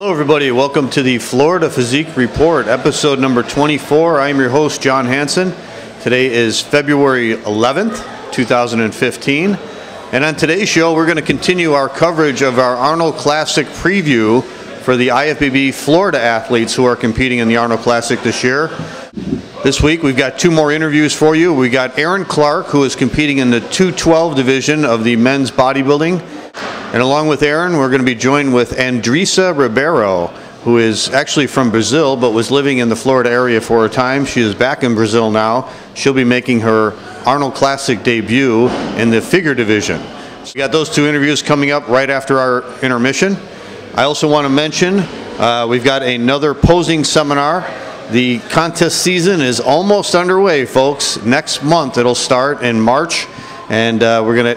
Hello everybody, welcome to the Florida Physique Report, episode number 24. I'm your host, John Hansen. Today is February 11th, 2015. And on today's show, we're going to continue our coverage of our Arnold Classic Preview for the IFBB Florida athletes who are competing in the Arnold Classic this year. This week, we've got two more interviews for you. We got Aaron Clark, who is competing in the 212 division of the men's bodybuilding. And along with Aaron, we're going to be joined with Andressa Ribeiro, who is actually from Brazil, but was living in the Florida area for a time. She is back in Brazil now. She'll be making her Arnold Classic debut in the figure division. So we got those two interviews coming up right after our intermission. I also want to mention we've got another posing seminar. The contest season is almost underway, folks. Next month it'll start in March. And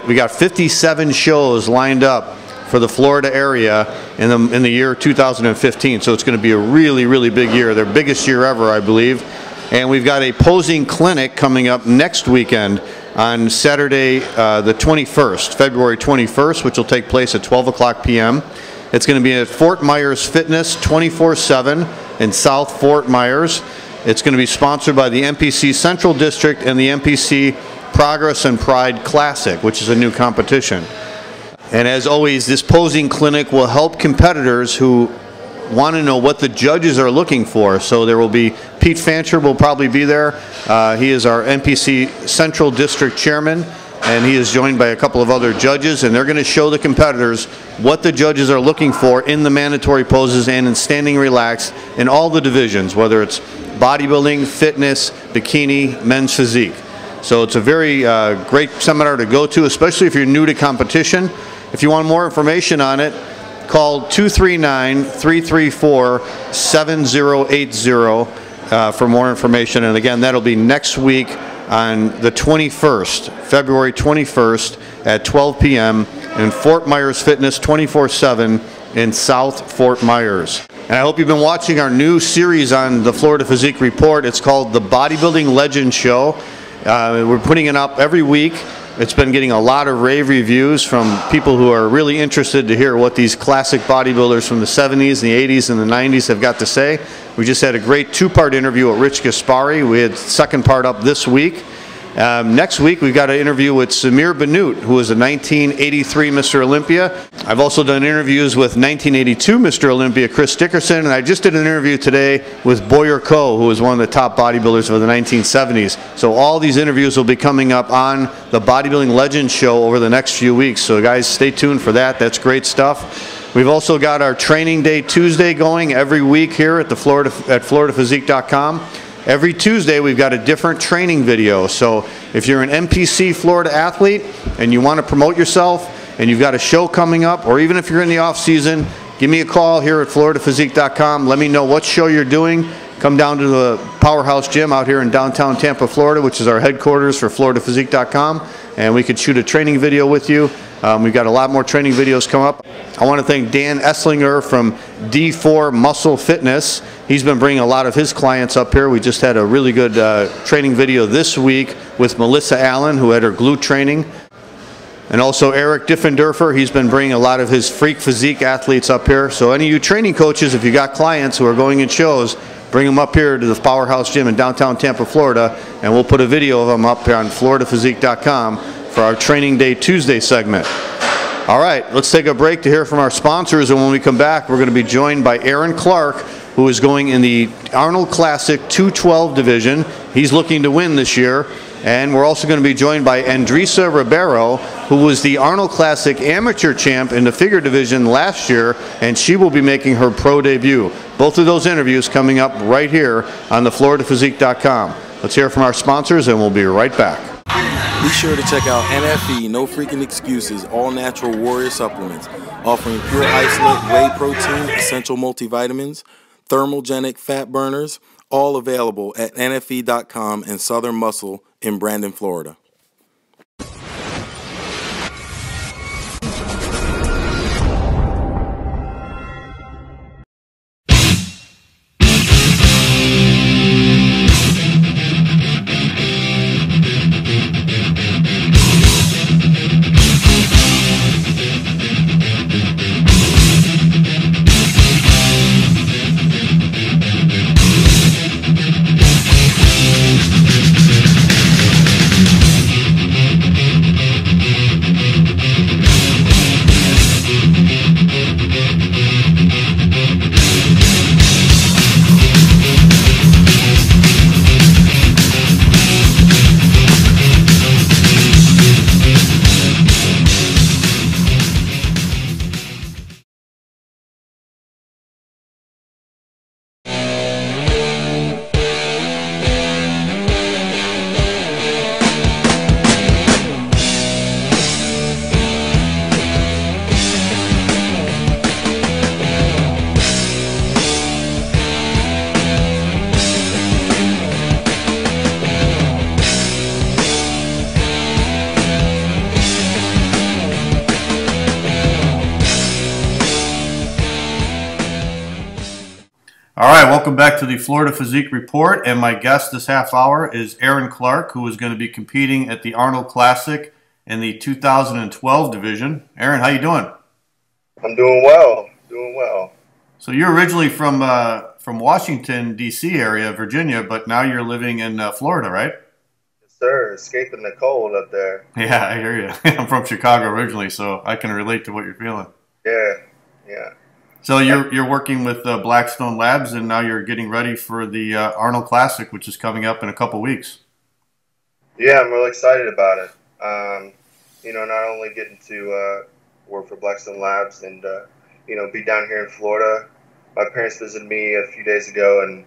we got 57 shows lined up for the Florida area in the year 2015. So it's going to be a really big year, their biggest year ever, I believe. And we've got a posing clinic coming up next weekend on Saturday, the 21st, February 21st, which will take place at 12 o'clock p.m. It's going to be at Fort Myers Fitness 24/7 in South Fort Myers. It's going to be sponsored by the MPC Central District and the MPC Progress and Pride Classic, which is a new competition. And as always, this posing clinic will help competitors who want to know what the judges are looking for. So there will be Pete Fancher will probably be there. He is our MPC Central District Chairman, and he is joined by a couple of other judges, and they're going to show the competitors what the judges are looking for in the mandatory poses and in standing relaxed in all the divisions, whether it's bodybuilding, fitness, bikini, men's physique. So it's a very great seminar to go to, especially if you're new to competition. If you want more information on it, call 239-334-7080 for more information. And again, that'll be next week on the 21st, February 21st at 12 p.m. in Fort Myers Fitness 24/7 in South Fort Myers. And I hope you've been watching our new series on the Florida Physique Report. It's called the Bodybuilding Legend Show. We're putting it up every week. It's been getting a lot of rave reviews from people who are really interested to hear what these classic bodybuilders from the 70s, the 80s, and the 90s have got to say. We just had a great two-part interview with Rich Gaspari. We had the second part up this week. Next week, we've got an interview with Samir Bannout, who was a 1983 Mr. Olympia. I've also done interviews with 1982 Mr. Olympia Chris Dickerson, and I just did an interview today with Boyer Coe, who was one of the top bodybuilders of the 1970s. So all these interviews will be coming up on the Bodybuilding Legends Show over the next few weeks. So guys, stay tuned for that. That's great stuff. We've also got our Training Day Tuesday going every week here at FloridaPhysique.com. Every Tuesday, we've got a different training video. So if you're an MPC Florida athlete and you want to promote yourself and you've got a show coming up, or even if you're in the off season, give me a call here at FloridaPhysique.com. Let me know what show you're doing. Come down to the Powerhouse Gym out here in downtown Tampa, Florida, which is our headquarters for FloridaPhysique.com, and we could shoot a training video with you. We've got a lot more training videos come up. I want to thank Dan Esslinger from D4 Muscle Fitness. He's been bringing a lot of his clients up here. We just had a really good training video this week with Melissa Allen, who had her glute training. And also Eric Diffenderfer, he's been bringing a lot of his freak physique athletes up here. So any of you training coaches, if you got clients who are going in shows, bring them up here to the Powerhouse Gym in downtown Tampa, Florida, and we'll put a video of them up here on FloridaPhysique.com for our Training Day Tuesday segment. All right, let's take a break to hear from our sponsors, and when we come back, we're going to be joined by Aaron Clark, who is going in the Arnold Classic 212 division. He's looking to win this year. And we're also going to be joined by Andressa Ribeiro, who was the Arnold Classic amateur champ in the figure division last year, and she will be making her pro debut. Both of those interviews coming up right here on the FloridaPhysique.com. Let's hear from our sponsors, and we'll be right back. Be sure to check out NFE, No Freaking Excuses, All Natural Warrior Supplements, offering pure isolate, whey protein, essential multivitamins, thermogenic fat burners, all available at NFE.com and Southern Muscle in Brandon, Florida. All right, welcome back to the Florida Physique Report, and my guest this half hour is Aaron Clark, who is going to be competing at the Arnold Classic in the 2012 division. Aaron, how you doing? I'm doing well, doing well. So you're originally from Washington, D.C. area, Virginia, but now you're living in Florida, right? Yes, sir. Escaping the cold up there. Yeah, I hear you. I'm from Chicago originally, so I can relate to what you're feeling. Yeah, yeah. So you're working with Blackstone Labs, and now you're getting ready for the Arnold Classic, which is coming up in a couple weeks. Yeah, I'm really excited about it. Not only getting to work for Blackstone Labs and be down here in Florida. My parents visited me a few days ago, and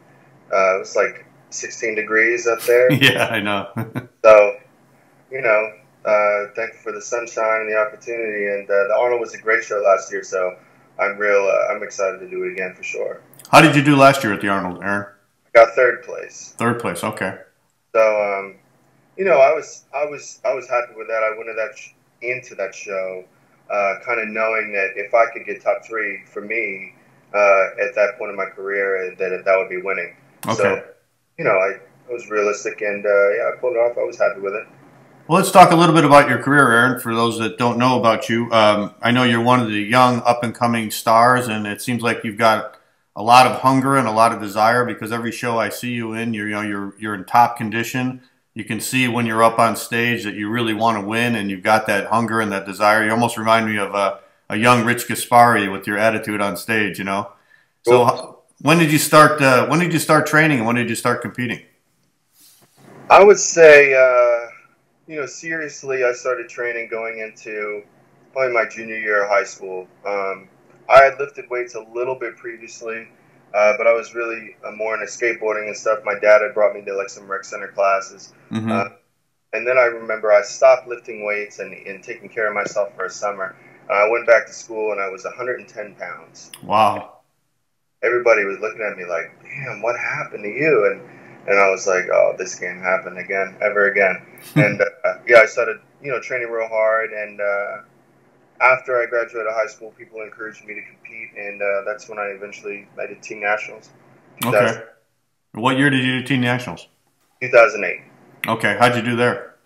it was like 16 degrees up there. Yeah, I know. So, thankful for the sunshine and the opportunity. And the Arnold was a great show last year, so I'm excited to do it again for sure. How did you do last year at the Arnold, Aaron? I got third place. Third place, okay. So, I was happy with that. I went into that show, kind of knowing that if I could get top three for me at that point in my career, that would be winning. Okay. So, I was realistic, and I pulled it off. I was happy with it. Well, let's talk a little bit about your career, Aaron, for those that don't know about you. I know you're one of the young, up-and-coming stars, and it seems like you've got a lot of hunger and a lot of desire, because every show I see you in, you're in top condition. You can see when you're up on stage that you really want to win, and you've got that hunger and that desire. You almost remind me of a young Rich Gaspari with your attitude on stage, you know? So when did you start training, and when did you start competing? I would say, seriously, I started training going into probably my junior year of high school. I had lifted weights a little bit previously, but I was really more into skateboarding and stuff. My dad had brought me to like some rec center classes. Mm-hmm. And then I remember I stopped lifting weights and taking care of myself for a summer. I went back to school and I was 110 pounds. Wow. Everybody was looking at me like, damn, what happened to you? And I was like, oh, this can't happen again, ever again. And I started, training real hard. And after I graduated high school, people encouraged me to compete. And that's when I did team nationals. Okay. What year did you do team nationals? 2008. Okay. How'd you do there?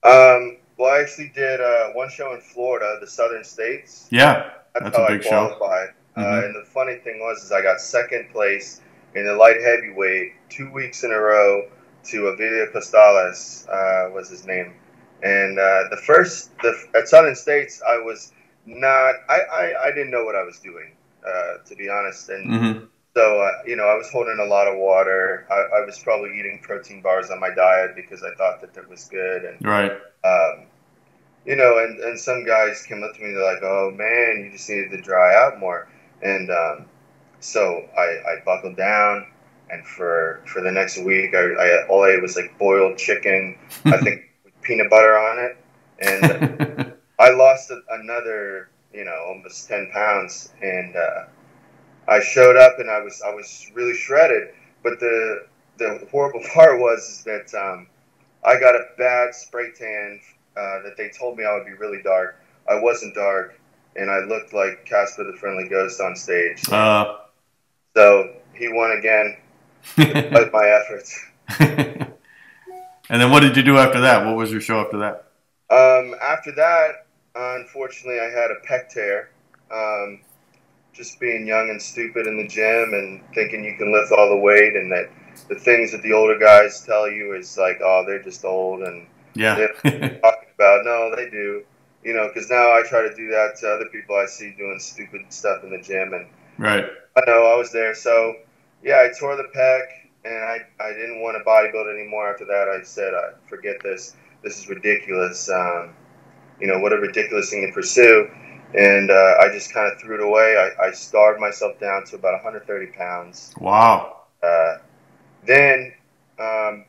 Well, I actually did one show in Florida, the Southern States. Yeah, that's a big show. And the funny thing was I got second place in the light heavyweight 2 weeks in a row to Avilio Costales, was his name. And at Southern States, I was not, I didn't know what I was doing, to be honest. And so, I was holding a lot of water. I was probably eating protein bars on my diet because I thought that was good. And, right. And some guys came up to me, they're like, oh man, you just needed to dry out more. And, so I buckled down, and for the next week, all I ate was like boiled chicken, I think with peanut butter on it. And I lost another, almost 10 pounds. And, I showed up and I was really shredded, but the horrible part was that I got a bad spray tan that they told me I would be really dark. I wasn't dark, and I looked like Casper the Friendly Ghost on stage. So he won again despite my efforts. And then what did you do after that? What was your show after that? After that, unfortunately, I had a pec tear. Just being young and stupid in the gym and thinking you can lift all the weight, and that the things that the older guys tell you is like, oh, they're just old, and yeah, they're talking about, no, they do, because now I try to do that to other people I see doing stupid stuff in the gym, and right. I know I was there. So yeah, I tore the pec, and I didn't want to bodybuild anymore after that. I said, forget this. This is ridiculous. What a ridiculous thing to pursue. And I just kind of threw it away. I starved myself down to about 130 pounds. Wow. Then I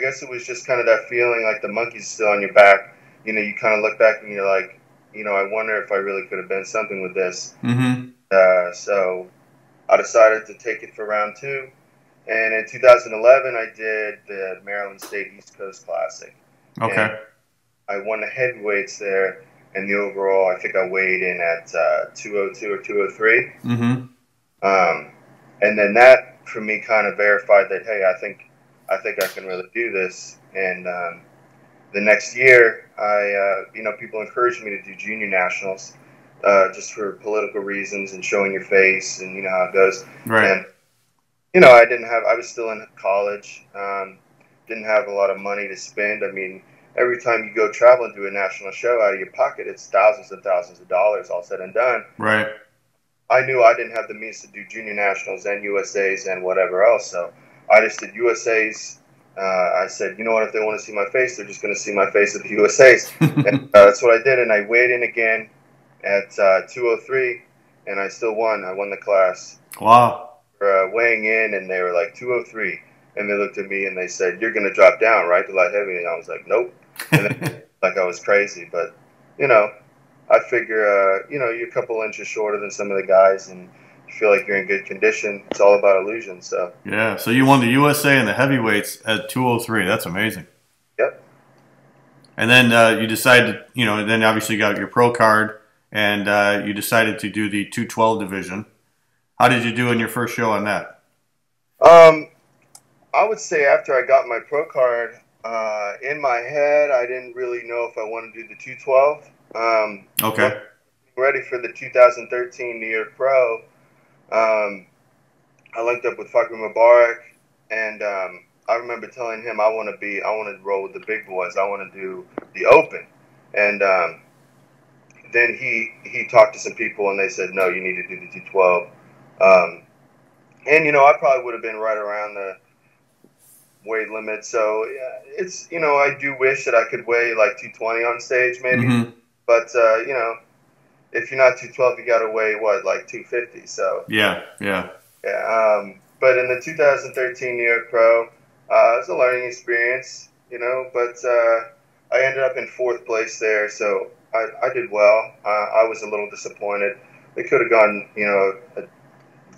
guess it was just kind of that feeling like the monkey's still on your back. You kind of look back and you're like, I wonder if I really could have been something with this. Mm-hmm. So I decided to take it for round 2. And in 2011, I did the Maryland State East Coast Classic. Okay. And I won the heavyweights there. And the overall, I think I weighed in at 202 or 203. Mm-hmm. And then that for me kind of verified that, hey, I think I can really do this. And the next year, people encouraged me to do junior nationals, just for political reasons and showing your face, and you know how it goes. Right. And I was still in college, didn't have a lot of money to spend. I mean, every time you go travel and do a national show out of your pocket, it's thousands and thousands of dollars all said and done. Right. I knew I didn't have the means to do junior nationals and USAs and whatever else, so I just did USAs. I said, you know what, if they want to see my face, they're just going to see my face at the USAs. And, that's what I did, and I weighed in again at 203, and I still won. I won the class. Wow. Weighing in, and they were like 203, and they looked at me and they said, "You're going to drop down, right, to light heavy?" And I was like, "Nope." And then, like I was crazy, but I figure, you're a couple inches shorter than some of the guys, and you feel like you're in good condition. It's all about illusion. So yeah, so you won the USA and the heavyweights at 203. That's amazing. Yep. And then you decided, then obviously you got your pro card, and you decided to do the 212 division. How did you do in your first show on that? I would say after I got my pro card, in my head, I didn't really know if I wanted to do the 212. Okay. Ready for the 2013 New York Pro. I linked up with Fakir Mubarak, and I remember telling him I want to roll with the big boys. I want to do the Open, and then he talked to some people, and they said, no, you need to do the 212. And I probably would have been right around the weight limit. So yeah, it's I do wish that I could weigh like 220 on stage, maybe. Mm-hmm. But if you're not 212, you got to weigh what, like 250. So yeah. But in the 2013 New York Pro, it was a learning experience, But I ended up in 4th place there, so I did well. I was a little disappointed. They could have gone,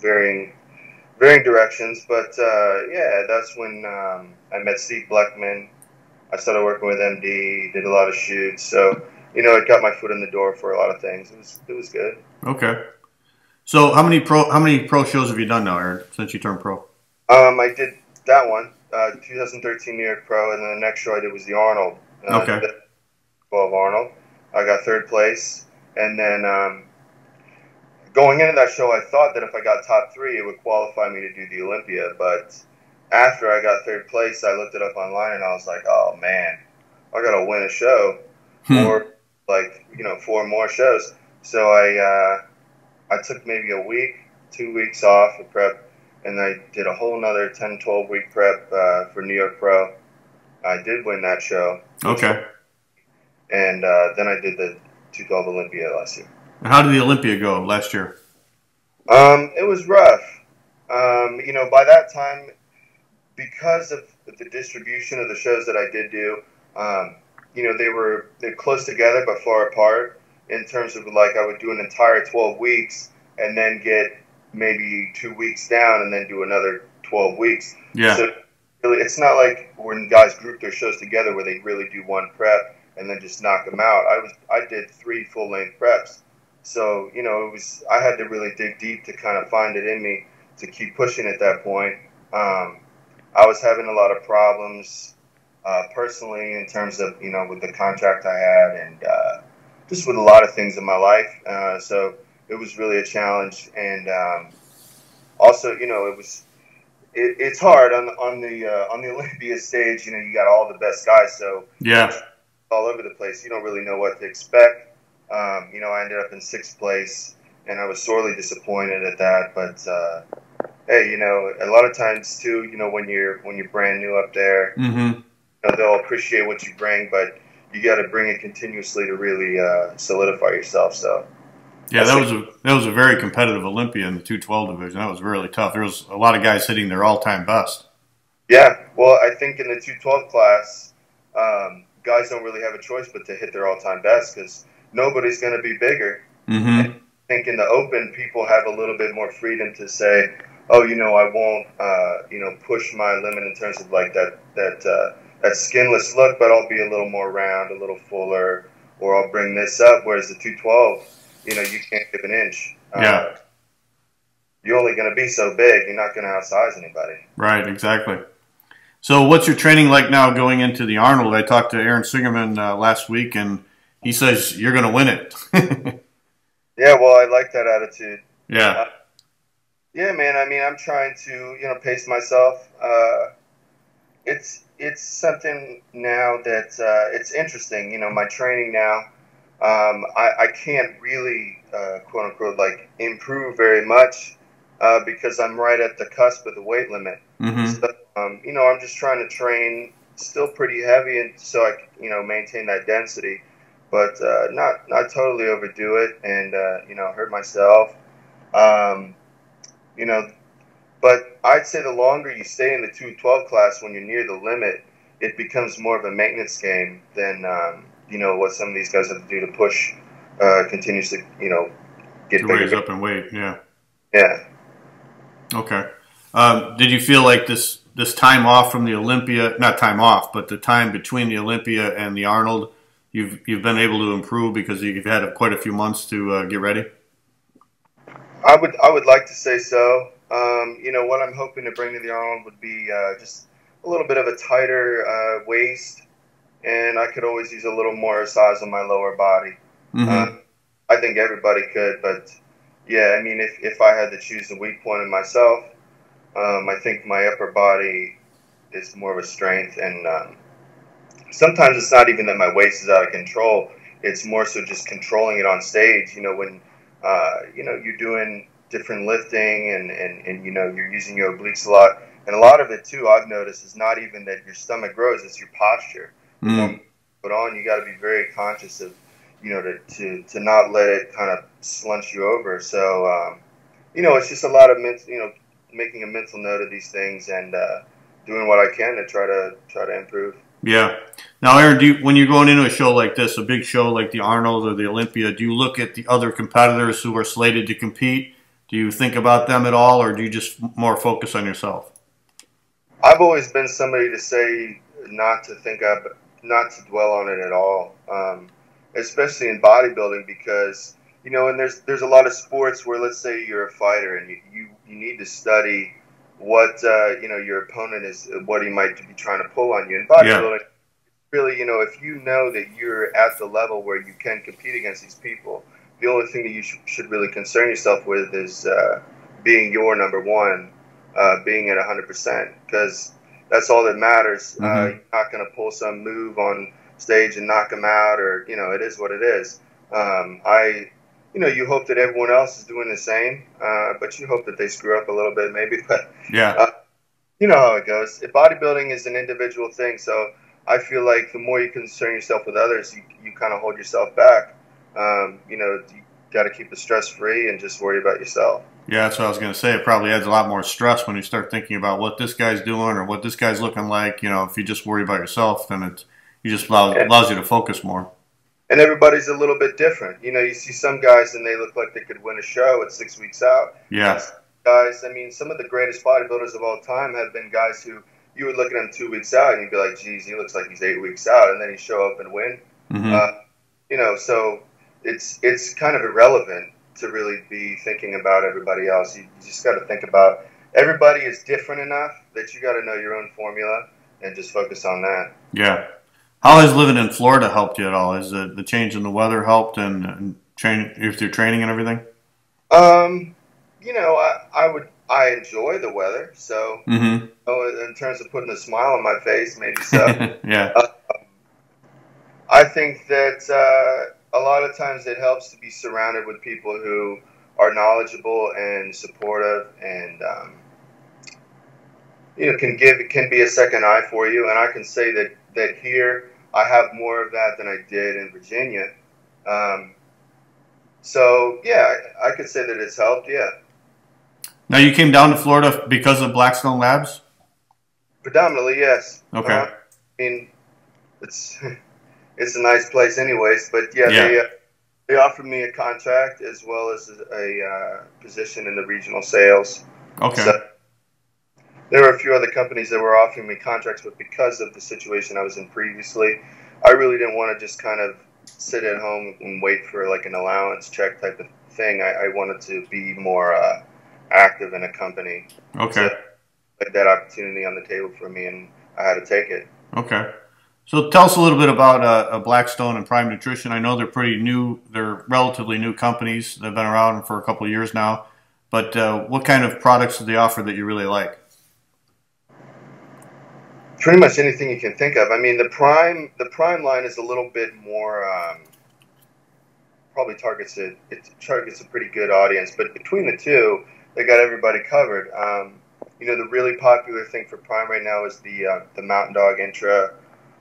varying directions, but yeah, that's when I met Steve Bleckman. I started working with MD, did a lot of shoots, so it got my foot in the door for a lot of things. It was good. Okay. So how many pro shows have you done now, Aaron, since you turned pro? I did that one, 2013 New York Pro, and then the next show I did was the Arnold. Okay. 12 Arnold. I got 3rd place, and then going into that show, I thought that if I got top 3, it would qualify me to do the Olympia. But after I got 3rd place, I looked it up online, and I was like, oh man, I got to win a show, or 4 more shows. So I took maybe a week, 2 weeks off of prep, and I did a whole another 10, 12-week prep for New York Pro. I did win that show. Okay. And then I did the 212 Olympia last year. And how did the Olympia go last year? It was rough. By that time, because of the distribution of the shows that I did do, they're close together but far apart in terms of like I would do an entire 12 weeks and then get maybe 2 weeks down and then do another 12 weeks. Yeah. So really, it's not like when guys group their shows together where they really do one prep and then just knock them out. I did 3 full-length preps. So, I had to really dig deep to kind of find it in me to keep pushing at that point. I was having a lot of problems personally in terms of, with the contract I had and just with a lot of things in my life. So it was really a challenge. And also, it's hard on the Olympia stage. You got all the best guys. So yeah, all over the place. You don't really know what to expect. I ended up in 6th place, and I was sorely disappointed at that. But hey, a lot of times too, when you're brand new up there, mm-hmm. They'll appreciate what you bring, but you got to bring it continuously to really solidify yourself. So yeah, that was a very competitive Olympia in the 212 division. That was really tough. There was a lot of guys hitting their all-time best. Yeah, well, I think in the 212 class, guys don't really have a choice but to hit their all-time best because nobody's going to be bigger. Mm-hmm. And I think in the Open, people have a little bit more freedom to say, oh, I won't, push my limit in terms of like that skinless look, but I'll be a little more round, a little fuller, or I'll bring this up. Whereas the 212, you can't give an inch. Yeah. you're only going to be so big. You're not going to outsize anybody. Right, exactly. So what's your training like now going into the Arnold? I talked to Aaron Singerman last week, and he says you're going to win it. Yeah, well, I like that attitude. Yeah. Yeah, man. I mean, I'm trying to, pace myself. It's something now that it's interesting. My training now, I can't really, quote unquote, like improve very much because I'm right at the cusp of the weight limit. Mm-hmm. So, I'm just trying to train still pretty heavy, and so I can, maintain that density, but not totally overdo it and hurt myself. Um, you know, but I'd say the longer you stay in the 212 class, when you're near the limit, it becomes more of a maintenance game than what some of these guys have to do to push continuously. Get bigger. Raise up in weight. Yeah. Yeah. Okay. Did you feel like this time off from the Olympia, not time off, but the time between the Olympia and the Arnold, you've been able to improve because you've had quite a few months to get ready? I would like to say so. What I'm hoping to bring to the Arnold would be just a little bit of a tighter waist, and I could always use a little more size on my lower body. Mm-hmm. I think everybody could, but yeah, I mean, if I had to choose a weak point in myself, I think my upper body is more of a strength, and sometimes it's not even that my waist is out of control. It's more so just controlling it on stage. When you're doing different lifting and you're using your obliques a lot, and a lot of it too, I've noticed, is not even that your stomach grows; it's your posture. Put on, you got to be very conscious of to not let it kind of slunch you over. So it's just a lot of making a mental note of these things and doing what I can to try to improve. Yeah. Now, Aaron, when you're going into a show like this, a big show like the Arnold or the Olympia, do you look at the other competitors who are slated to compete? Do you think about them at all, or do you just more focus on yourself? I've always been somebody to say not to dwell on it at all, especially in bodybuilding, because and there's a lot of sports where, let's say you're a fighter and you need to study what your opponent is, what he might be trying to pull on you. In bodybuilding, really, if you know that you're at the level where you can compete against these people, the only thing that you should really concern yourself with is being your number one, being at 100%, because that's all that matters. Mm-hmm. You're not going to pull some move on stage and knock them out, or it is what it is. You hope that everyone else is doing the same, but you hope that they screw up a little bit, maybe. But you know how it goes. Bodybuilding is an individual thing, so I feel like the more you concern yourself with others, you kind of hold yourself back. You got to keep it stress free and just worry about yourself. Yeah, that's what I was going to say. It probably adds a lot more stress when you start thinking about what this guy's doing or what this guy's looking like. If you just worry about yourself, then it just allows you to focus more. And everybody's a little bit different. You see some guys and they look like they could win a show at 6 weeks out. Yeah. Guys, I mean, some of the greatest bodybuilders of all time have been guys who you would look at him 2 weeks out and you'd be like, geez, he looks like he's 8 weeks out, and then he show up and win. Mm-hmm. So it's kind of irrelevant to really be thinking about everybody else. You just got to think about everybody is different enough that you got to know your own formula and just focus on that. Yeah. How has living in Florida helped you at all? Has the change in the weather helped and with your training and everything? I enjoy the weather, so mm-hmm. In terms of putting a smile on my face, maybe so. Yeah. I think that a lot of times it helps to be surrounded with people who are knowledgeable and supportive, and can be a second eye for you. And I can say that here I have more of that than I did in Virginia. So yeah, I could say that it's helped. Yeah. Now you came down to Florida because of Blackstone Labs? Predominantly, yes. Okay. I mean, it's a nice place, anyways. But yeah. They offered me a contract as well as a position in the regional sales. Okay. So there were a few other companies that were offering me contracts, but because of the situation I was in previously, I really didn't want to just kind of sit at home and wait for like an allowance check type of thing. I wanted to be more active in a company. Okay. So like that opportunity on the table for me, and I had to take it. Okay. So tell us a little bit about Blackstone and Prime Nutrition. I know they're pretty new. They're relatively new companies. They've been around for a couple of years now. But what kind of products do they offer that you really like? Pretty much anything you can think of. I mean, the Prime line is a little bit more, probably targets a pretty good audience. But between the two, they got everybody covered. You know, the really popular thing for Prime right now is the Mountain Dog Intra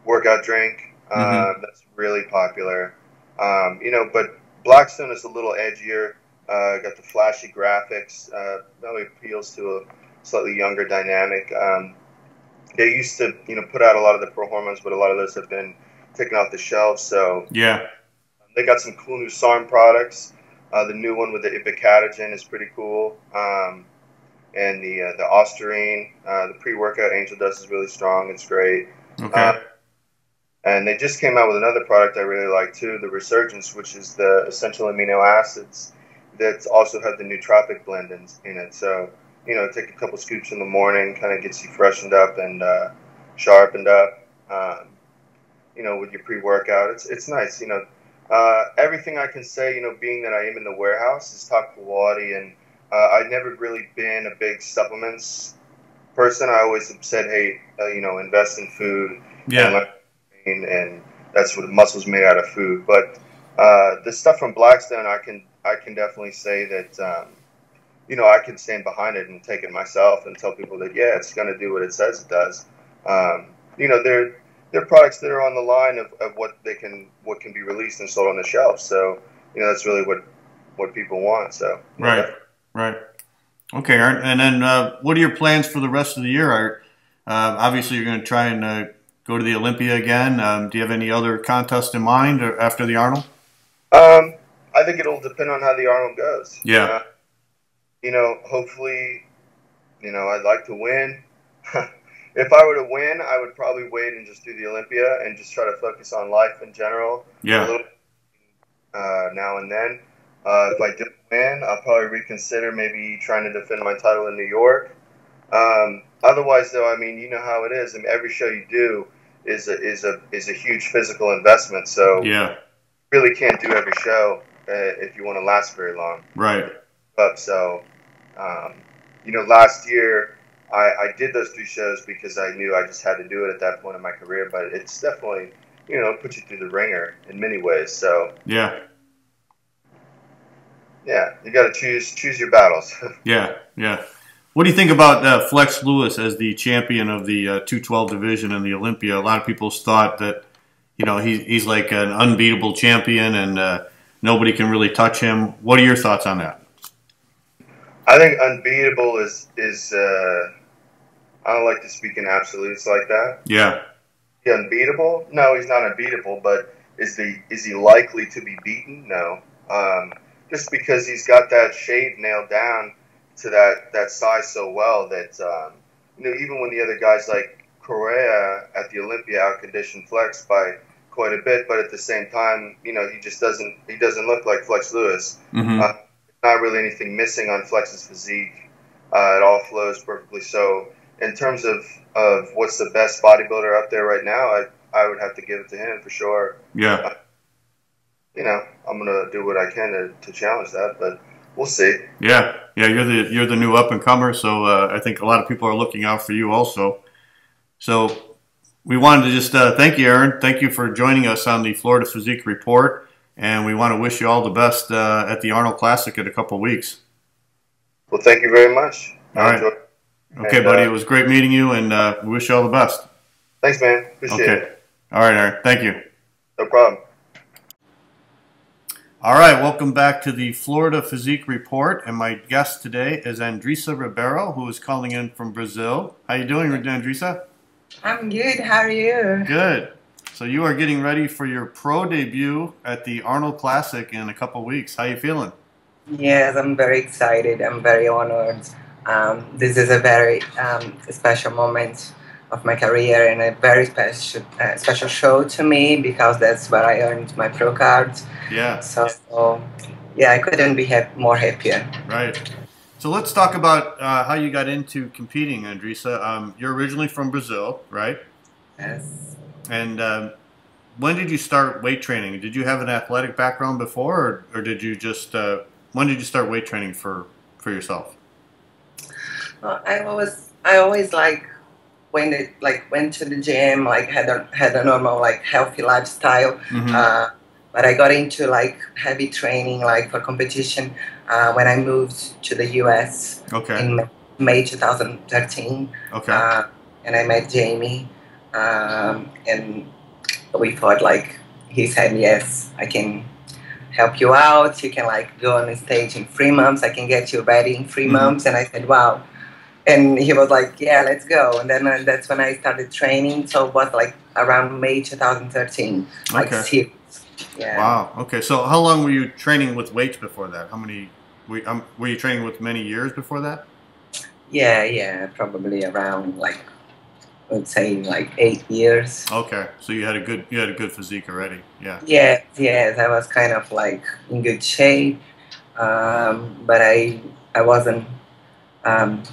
workout drink. That's really popular. You know, but Blackstone is a little edgier. Got the flashy graphics. Really appeals to a slightly younger dynamic. They used to, you know, put out a lot of the pro hormones, but a lot of those have been taken off the shelves. So yeah, they got some cool new SARM products. The new one with the ibicatogen is pretty cool. And the Osterine, the pre-workout Angel Dust is really strong. It's great. Okay. And they just came out with another product I really like too, the Resurgence, which is the essential amino acids that also have the nootropic blend in it. So, you know, take a couple scoops in the morning, kind of gets you freshened up and sharpened up. You know, with your pre-workout, it's nice. You know, everything I can say, you know, being that I am in the warehouse, is top quality, and I've never really been a big supplements person. I always have said, hey, you know, invest in food. Yeah. And that's what muscle's made out of food. But the stuff from Blackstone, I can definitely say that you know, I can stand behind it and take it myself and tell people that yeah, it's going to do what it says it does. You know, they're products that are on the line of what can be released and sold on the shelf. So you know, that's really what people want. So right, right. Okay, Aaron. And then what are your plans for the rest of the year? Obviously, you're going to try and go to the Olympia again. Do you have any other contest in mind after the Arnold? I think it'll depend on how the Arnold goes. Yeah. You know, hopefully, you know, I'd like to win. If I were to win, I would probably wait and just do the Olympia and just try to focus on life in general. Yeah. A little now and then. If I do win, I'll probably reconsider maybe trying to defend my title in New York. Otherwise, though, I mean, you know how it is. I mean, every show you do is a huge physical investment. So yeah, you really can't do every show if you want to last very long. Right. So, you know, last year I did those 3 shows because I knew I just had to do it at that point in my career. But it's definitely, you know, puts you through the ringer in many ways. So yeah, you got to choose your battles. yeah. What do you think about Flex Lewis as the champion of the 212 division in the Olympia? A lot of people thought that, you know, he's like an unbeatable champion and nobody can really touch him. What are your thoughts on that? I think unbeatable is I don't like to speak in absolutes like that. Yeah. He unbeatable? No, he's not unbeatable. But is he likely to be beaten? No. Just because he's got that shade nailed down to that size so well that you know, even when the other guys like Correa at the Olympia outconditioned Flex by quite a bit, but at the same time, you know, he doesn't look like Flex Lewis. Not really anything missing on Flex's physique. It all flows perfectly. So in terms of what's the best bodybuilder up there right now, I would have to give it to him for sure. Yeah. You know, I'm gonna do what I can to challenge that, but we'll see. Yeah. You're the new up and comer, so I think a lot of people are looking out for you also. So we wanted to just thank you, Aaron. Thank you for joining us on the Florida Physique Report. And we want to wish you all the best at the Arnold Classic in a couple of weeks. Well, thank you very much. All right. Okay, buddy. It was great meeting you, and we wish you all the best. Thanks, man. Appreciate it. All right, Aaron. Thank you. No problem. All right. Welcome back to the Florida Physique Report. And my guest today is Andressa Ribeiro, who is calling in from Brazil. How you doing, Andressa? I'm good. How are you? Good. So you are getting ready for your pro debut at the Arnold Classic in a couple weeks. How you feeling? Yes, I'm very excited. I'm very honored. This is a very special moment of my career and a very special show to me because that's where I earned my pro card. Yeah. So yeah, I couldn't be more happier. Right. So let's talk about how you got into competing, Andressa. You're originally from Brazil, right? Yes. And when did you start weight training? Did you have an athletic background before, or did you just when did you start weight training for yourself? Well, I always like went to the gym, like had a normal like healthy lifestyle. Mm-hmm. But I got into like heavy training like for competition when I moved to the US Okay. in May 2013. Okay. And I met Jamie, and we thought like he said yes, I can help you out. You can like go on the stage in 3 months. I can get you ready in 3 months. And I said, wow. And he was like, yeah, let's go. And then that's when I started training. So it was like around May 2013. Like Okay. serious. Yeah. Wow. Okay. So how long were you training with weights before that? How many were you training with many years before that? Yeah, probably around like I would say like 8 years. Okay. So you had a good physique already. Yeah. Yes, I was kind of like in good shape, but I wasn't um,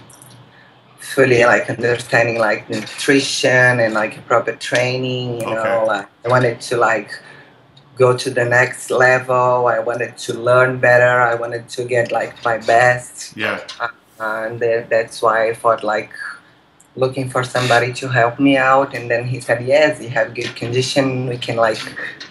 fully like understanding like nutrition and like proper training. You Okay. know, like I wanted to like go to the next level. I wanted to learn better. I wanted to get like my best. Yeah. And that's why I thought like looking for somebody to help me out. And then he said, yes, you have good condition. We can like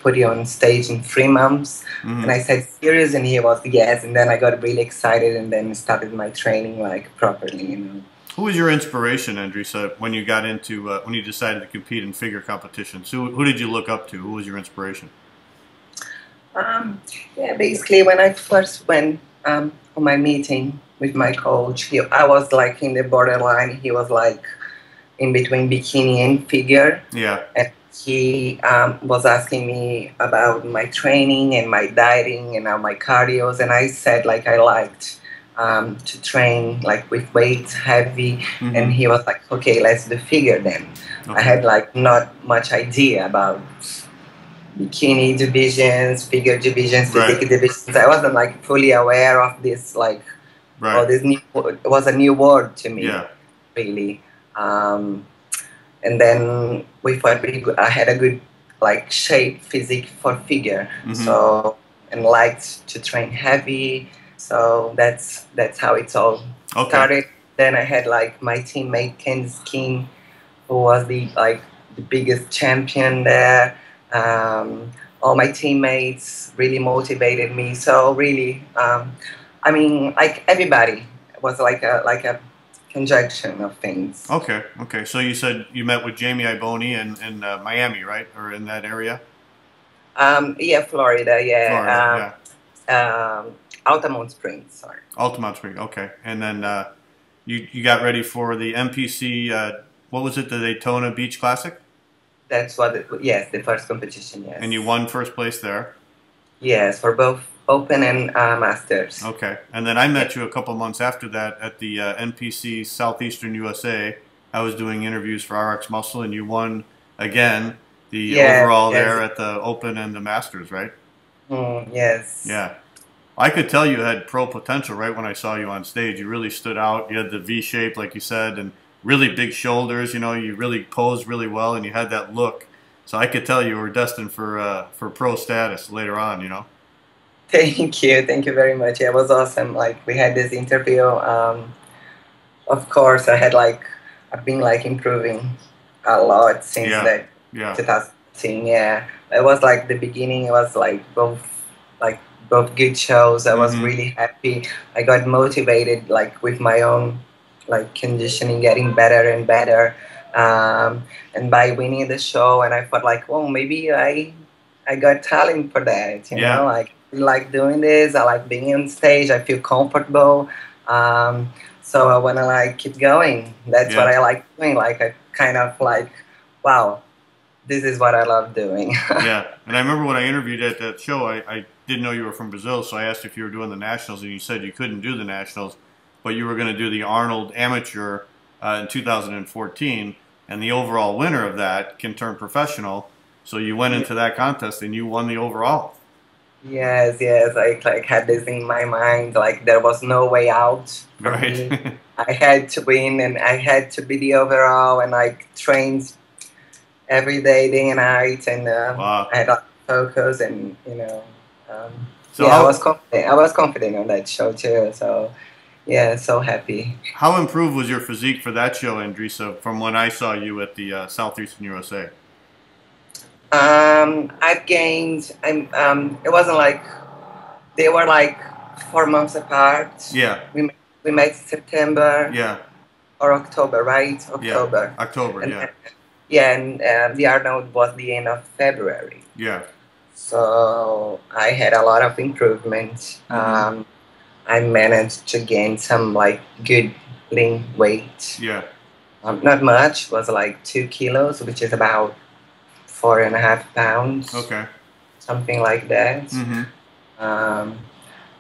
put you on stage in 3 months. Mm-hmm. And I said, serious? And he was, yes. And then I got really excited and then started my training like properly, you know. Who was your inspiration, Andressa, when you got into when you decided to compete in figure competitions? Who did you look up to? Who was your inspiration? Yeah, basically when I first went on my meeting with my coach, I was like in the borderline. He was like in between bikini and figure. Yeah. And he was asking me about my training and my dieting and my cardios. And I said like I liked to train like with weights heavy. Mm-hmm. And he was like, okay, let's do figure then. Okay. I had like not much idea about bikini divisions, figure divisions, physique divisions. I wasn't like fully aware of this like, oh, this new, it was a new word to me, really. And then we thought I had a good like shape physique for figure, so and liked to train heavy. So that's how it's all started. Then I had like my teammate Candice King, who was the biggest champion there. All my teammates really motivated me. So really, I mean, like everybody was like a conjunction of things. Okay. So you said you met with Jamie Iboni in Miami, right, or in that area? Yeah, Florida. Yeah. Florida, Altamont Springs. Sorry. Altamont Springs. Okay, and then you got ready for the MPC. What was it? The Daytona Beach Classic. That's what yes, the first competition, yes. And you won first place there? Yes, for both Open and Masters. Okay. And then I met you a couple months after that at the NPC Southeastern USA. I was doing interviews for RX Muscle, and you won again the overall there at the Open and the Masters, right? Yes. Yeah. I could tell you had pro potential right when I saw you on stage. You really stood out. You had the V shape, like you said, and really big shoulders. You know, you really posed really well, and you had that look. So I could tell you were destined for pro status later on. You know. Thank you very much. It was awesome. Like we had this interview. Of course, I've been like improving a lot since that 2010. Yeah, it was like the beginning. It was like both good shows. I was really happy. I got motivated like with my own like conditioning, getting better and better. And by winning the show, and I thought like, well, maybe I got talent for that. You know, like doing this. I like being on stage. I feel comfortable. So I want to like keep going. That's what I like doing. Like I kind of like, wow, this is what I love doing. Yeah, and I remember when I interviewed at that show, I didn't know you were from Brazil, so I asked if you were doing the Nationals, and you said you couldn't do the Nationals, but you were going to do the Arnold Amateur in 2014, and the overall winner of that can turn professional. So you went into that contest and you won the overall. Yes, yes. I like had this in my mind. Like there was no way out for me. Right. I had to win, and I had to be the overall. And I trained every day, day and night, and Wow. I had like focus, and um, So yeah, I was confident. I was confident on that show too. So yeah, so happy. how improved was your physique for that show, Andressa, from when I saw you at the Southeastern USA? I've gained. It wasn't like they were like 4 months apart. Yeah. We met September Yeah. or October, right? Yeah. October. October. And Yeah. yeah, and the Arnold was the end of February. Yeah. So I had a lot of improvement. I managed to gain some like good lean weight. Yeah. Not much, was like 2 kilos, which is about 4.5 pounds. Okay. Something like that. Mm-hmm.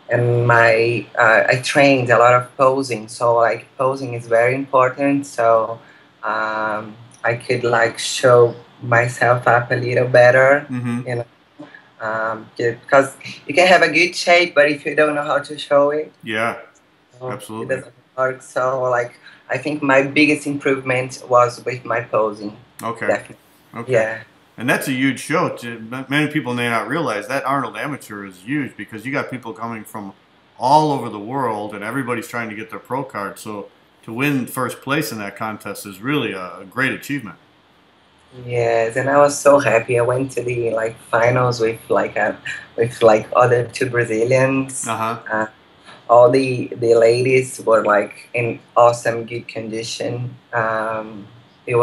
And I trained a lot of posing, so like posing is very important. So I could like show myself up a little better, Mm-hmm. because you can have a good shape, but if you don't know how to show it, Yeah. it Absolutely. doesn't work. So like I think my biggest improvement was with my posing. Okay. Definitely. Okay. Yeah. And that's a huge show. Many people may not realize that Arnold Amateur is huge because you got people coming from all over the world and everybody's trying to get their pro card. So to win first place in that contest is really a great achievement. Yes, and I was so happy. I went to the like finals with like other two Brazilians. Uh-huh. All the ladies were like in awesome good condition. It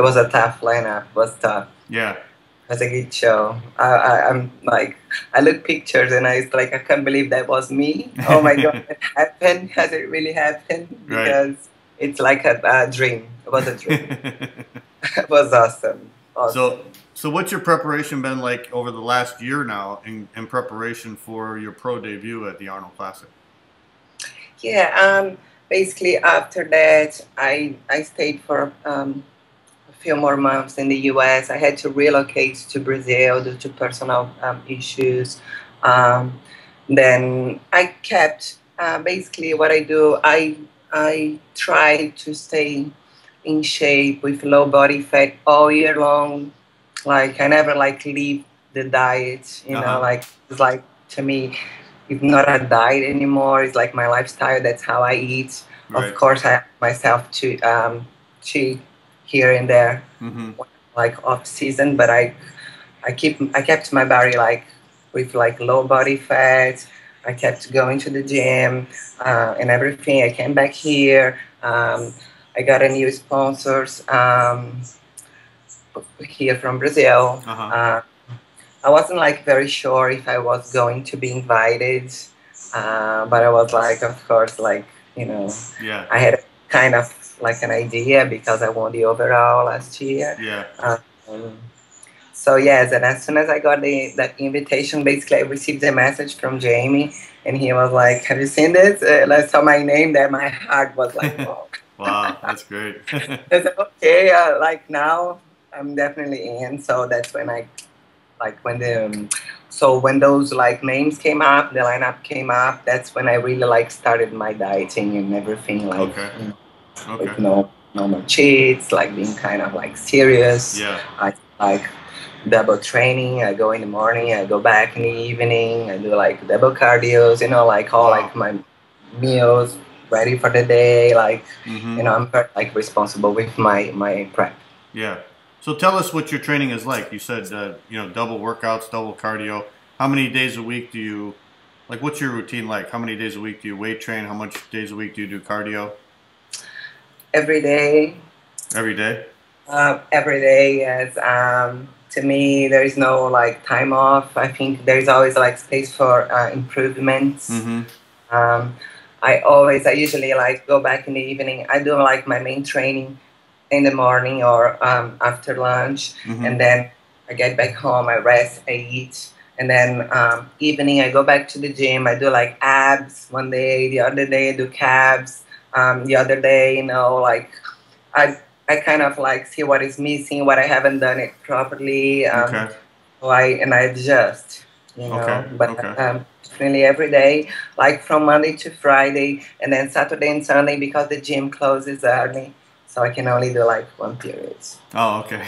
was a tough lineup. It was tough. Yeah. It was a good show. I'm like, I look pictures and I was like, I can't believe that was me. Oh my God, it happened. Has it really happened? Because it's like a dream. It was a dream. It was awesome. So what's your preparation been like over the last year now in preparation for your pro debut at the Arnold Classic? Yeah, basically after that, I stayed for a few more months in the US. I had to relocate to Brazil due to personal issues. Then I kept, basically what I do, I try to stay in shape with low body fat all year long. Like I never like leave the diet, like it's like to me it's not a diet anymore. It's like my lifestyle. That's how I eat. Right. Of course, I have myself to cheat here and there, like off season. But I kept my body like with like low body fat. I kept going to the gym and everything. I came back here. I got a new sponsors here from Brazil. I wasn't like very sure if I was going to be invited, but I was like, of course, like Yeah. I had kind of like an idea because I won the overall last year. Yeah. So yes, and as soon as I got that invitation, basically I received a message from Jamie, and he was like, "Have you seen this?" And I saw my name there. My heart was like, "Whoa." Wow, that's great. I said, "Okay, like now I'm definitely in." So that's when I like when those like names came up, the lineup came up. That's when I really like started my dieting and everything. Like with no more cheats, like being kind of like serious. Yeah. I like double training. I go in the morning, I go back in the evening. I do like double cardios, like all like my meals ready for the day. Like I'm very like responsible with my prep. Yeah. So tell us what your training is like. You said double workouts, double cardio. How many days a week do you what's your routine like? How many days a week do you weight train? How much days a week do you do cardio? Every day. Every day? Every day, yes. To me, there is no like time off. I think there is always like space for improvements. I usually like go back in the evening. I do like my main training in the morning or after lunch, and then I get back home, I rest, I eat, and then evening I go back to the gym. I do like abs one day, the other day I do calves, the other day, like I kind of like see what is missing, what I haven't done it properly, so I adjust. you Okay. know. But Okay. definitely every day, like from Monday to Friday, and then Saturday and Sunday because the gym closes early, so I can only do like one period. Oh, okay.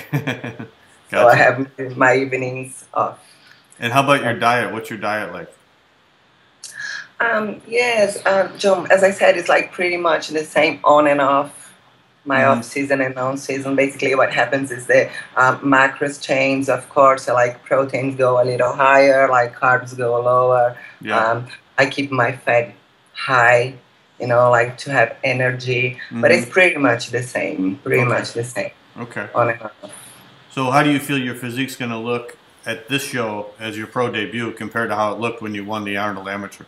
So I Gotcha. have my evenings off. And how about your diet? What's your diet like? Yes, John, as I said, it's like pretty much the same on and off, my Mm-hmm. off season and on season. Basically, what happens is the macros change, of course. So like proteins go a little higher, like carbs go lower. Yeah. Um, I keep my fat high, you know, like to have energy, but it's Mm-hmm. pretty much the same, pretty Okay. much the same Okay. on and off. So how do you feel your physique's going to look at this show as your pro debut compared to how it looked when you won the Arnold Amateur?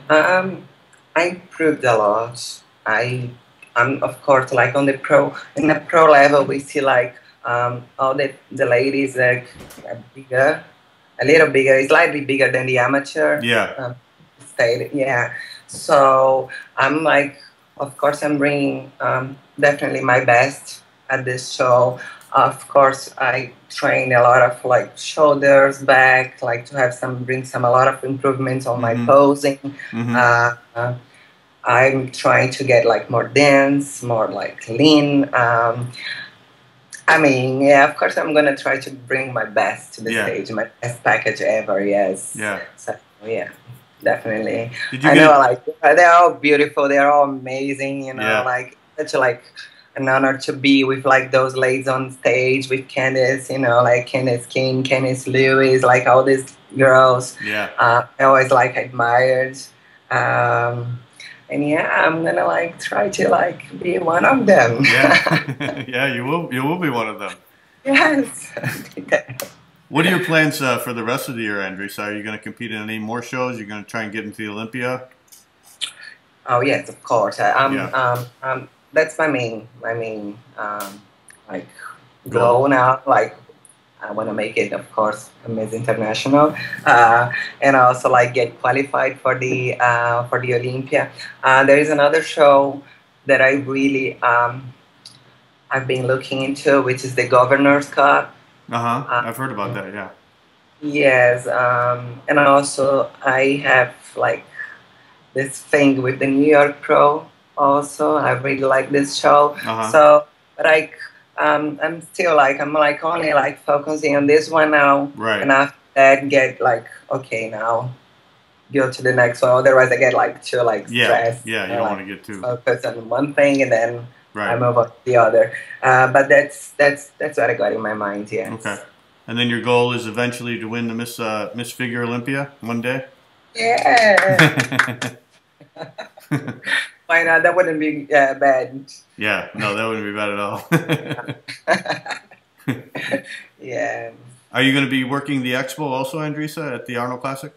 I improved a lot. I'm of course like on the pro in the pro level we see like all the ladies like bigger, a little bigger, slightly bigger than the amateur. Yeah. State, yeah. So I'm like, of course I'm bringing definitely my best at this show. Of course, I train a lot of like shoulders, back, like to have bring some a lot of improvements on my Mm-hmm. posing. Mm-hmm. I'm trying to get like more dense, more like lean. I mean, yeah, of course I'm gonna try to bring my best to the Yeah. stage, my best package ever. Yes. Yeah. So yeah, definitely. Did you I get know, it? like they're all beautiful, they're all amazing. You know, Yeah. like such like an honor to be with like those ladies on stage with Candice. You know, like Candice King, Candice Lewis, like all these girls. Yeah. I always like admired. And yeah, I'm gonna like try to like be one of them. Yeah. Yeah, you will. You will be one of them. Yes. What are your plans for the rest of the year, Andressa? Are you going to compete in any more shows? You're going to try and get into the Olympia? Oh yes, of course. Yeah. That's my main like goal now. Like I want to make it, of course, Miss International, and also like get qualified for the Olympia. There is another show that I really I've been looking into, which is the Governor's Cup. Uh-huh. I've heard about that, yeah. Yes, and also I have like this thing with the New York Pro. Also, I really like this show. Uh-huh. So, but I'm still like I'm like only like focusing on this one now, Right. and after that get like okay now go to the next one. Otherwise, I get like too like stressed. Yeah, you don't want to get too focus on one thing and then right. I move on to the other. But that's what I got in my mind. Yes. Okay. And then your goal is eventually to win the Miss Figure Olympia one day? Yeah. Why not? That wouldn't be bad. Yeah, no, that wouldn't be bad at all. Yeah. Are you going to be working the expo also, Andressa, at the Arnold Classic?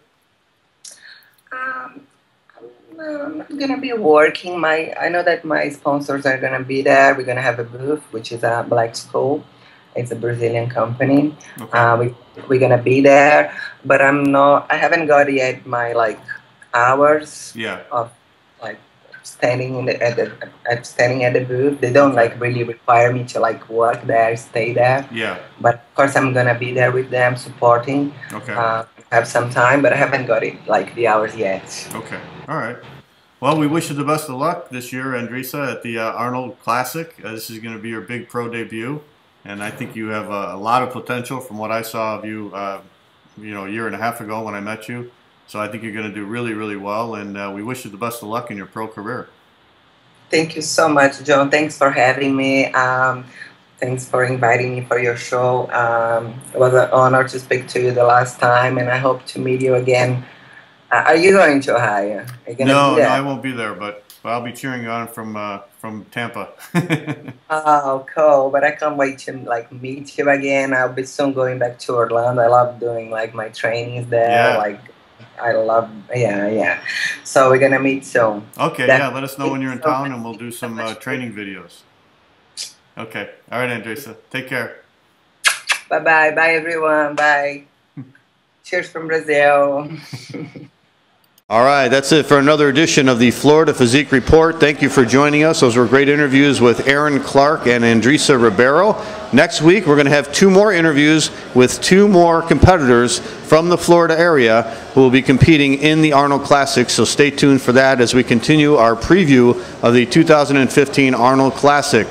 I'm not gonna be working. I know that my sponsors are gonna be there. We're gonna have a booth, which is a Black School. It's a Brazilian company. Okay. We're gonna be there, but I haven't got yet my like hours. Yeah. Of like standing standing at the booth. They don't like really require me to like work there, stay there. Yeah. But of course, I'm gonna be there with them, supporting. Okay. Have some time, but I haven't got it like the hours yet. Okay. All right. Well, we wish you the best of luck this year, Andressa, at the Arnold Classic. This is going to be your big pro debut, and I think you have a lot of potential from what I saw of you, a year and a half ago when I met you. So I think you're going to do really, really well, and we wish you the best of luck in your pro career. Thank you so much, John. Thanks for having me. Thanks for inviting me for your show. It was an honor to speak to you the last time, and I hope to meet you again. Are you going to Ohio? Are you No, I won't be there, but I'll be cheering you on from Tampa. Oh, cool! But I can't wait to like meet you again. I'll be soon going back to Orlando. I love doing like my trainings there. Yeah. Like I love, yeah. So we're gonna meet soon. Okay, yeah. Let us know when you're in town, and we'll do some training videos. Okay. All right, Andressa. Take care. Bye, everyone. Bye. Cheers from Brazil. All right, that's it for another edition of the Florida Physique Report. Thank you for joining us. Those were great interviews with Aaron Clark and Andressa Ribeiro. Next week, we're going to have 2 more interviews with 2 more competitors from the Florida area who will be competing in the Arnold Classic. So stay tuned for that as we continue our preview of the 2015 Arnold Classic.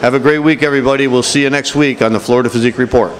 Have a great week, everybody. We'll see you next week on the Florida Physique Report.